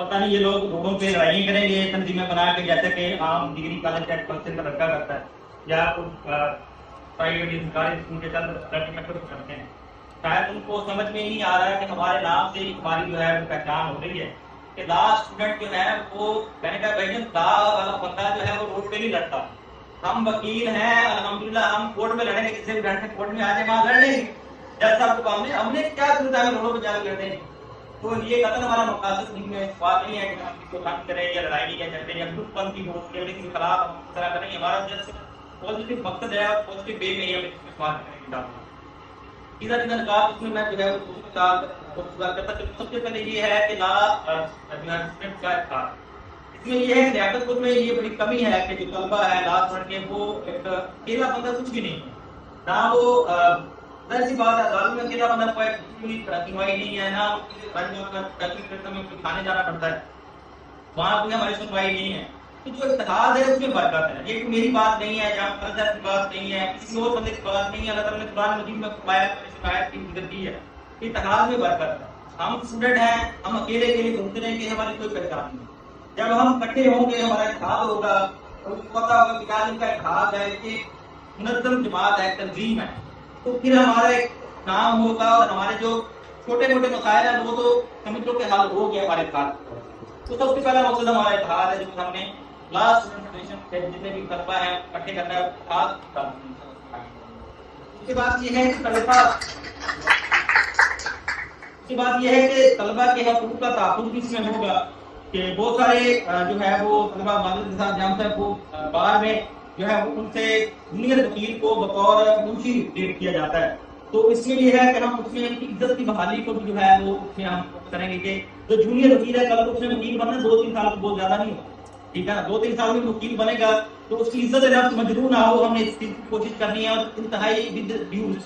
پتہ نہیں یہ لوگ روڈوں پہ لڑائیاں کریں گے تنظیمیں بنا کے، جیسے کہ عام ڈگری کالج کا لڑکا کرتا ہے یا پرائیویٹ سرکاری اسکول کے چند لڑکے کرتے ہیں. شاید ان کو سمجھ میں نہیں آ رہا ہے کہ ہمارے نام سے ہماری جو ہے پہچان ہو رہی ہے کہ لا اسٹوڈنٹ جو ہے وہ، میں نے کہا بھائی لا والا بندہ جو ہے وہ روڈ پہ نہیں لڑتا. ہم وکیل ہیں الحمدللہ، ہم کورٹ میں لڑیں گے، کسی بھی لڑنے کورٹ میں آ جائے وہاں لڑ لیں گے. جج صاحب کو ہم نے کیا ضرورت ہے روڈوں پہ جا کے لڑنے کی؟ تو یہ قتل ہمارا مقاصد نہیں ہے، بات نہیں ہے کہ ہم کسی کو تنگ کریں یا لڑائی یا جھگڑے یا گروپ بند کی ووٹ کے کے خلاف ہم اس طرح کریں. ہمارا جس پازیٹیو مقصد ہے اور پازیٹیو وے میں ہی ہم اس بات کریں گے. سیدھا نکات اس میں میں جو ہے کرتا کہ سب سے پہلے یہ ہے کہ لا اسٹوڈنٹ کا اخلاق. اس میں یہ ہے کہ لیاقت خود میں یہ بڑی کمی ہے کہ جو طلبہ ہے لا پڑھ کے وہ ایک اکیلا بندہ کچھ بھی نہیں ہے، نہ وہ ایسی بات ہے ظالم میں اکیلا بندہ کوئی رہنمائی نہیں ہے، نہ کھانے جانا پڑتا ہے، وہاں کوئی ہماری سنوائی نہیں ہے. تو جو اتحاد ہے اس میں برکت ہے. یہ میری بات نہیں ہے، جہاں فرض کی بات نہیں ہے، کسی اور بندے کی بات نہیں ہے. اللہ تعالیٰ نے قرآن مجید میں فرمایا شکایت کی ذکر کی ہے. اتحاد میں برکت ہے. ہم اسٹوڈنٹ ہیں، ہم اکیلے کے لیے گھومتے رہیں گے، ہماری کوئی پہچان نہیں. جب ہم اکٹھے ہوں گے ہمارا اتحاد ہوگا، اور پتہ ہوگا کہ کیا ان کا اتحاد ہے، کہ منظم جماعت ہے، تنظیم ہے، تو پھر ہمارا ایک نام ہوگا اور ہمارے جو چھوٹے موٹے مسائل ہیں وہ تو سمجھ لو کہ حل ہو گیا ہمارے اتحاد. تو سب سے پہلا مقصد ہمارا اتحاد ہے، جو ہم نے لاسٹ فیڈریشن جتنے بھی طلبہ ہیں اکٹھے کرنا ہے اتحاد. اس کے بعد یہ ہے کہ طلبہ کے حقوق کا تحفظ بھی اس میں ہوگا کہ بہت سارے جو ہے وہ طلبہ معذرت کے ساتھ جام صاحب کو بار میں جو ہے ان سے جونیئر وکیل کو بطور منشی ٹریٹ کیا جاتا ہے. تو اس میں یہ ہے کہ ہم اس میں ان کی عزت کی بحالی کو بھی جو ہے وہ اس میں ہم کریں گے کہ جو جونیئر وکیل ہے کل اس میں وکیل بننا 2-3 سال بہت زیادہ نہیں ہوگا، ٹھیک ہے نا. 2-3 سال میں وکیل بنے گا تو اس کی عزت نفس مجروح نہ ہو. ہم نے اس کی کوشش کرنی ہے اور انتہائی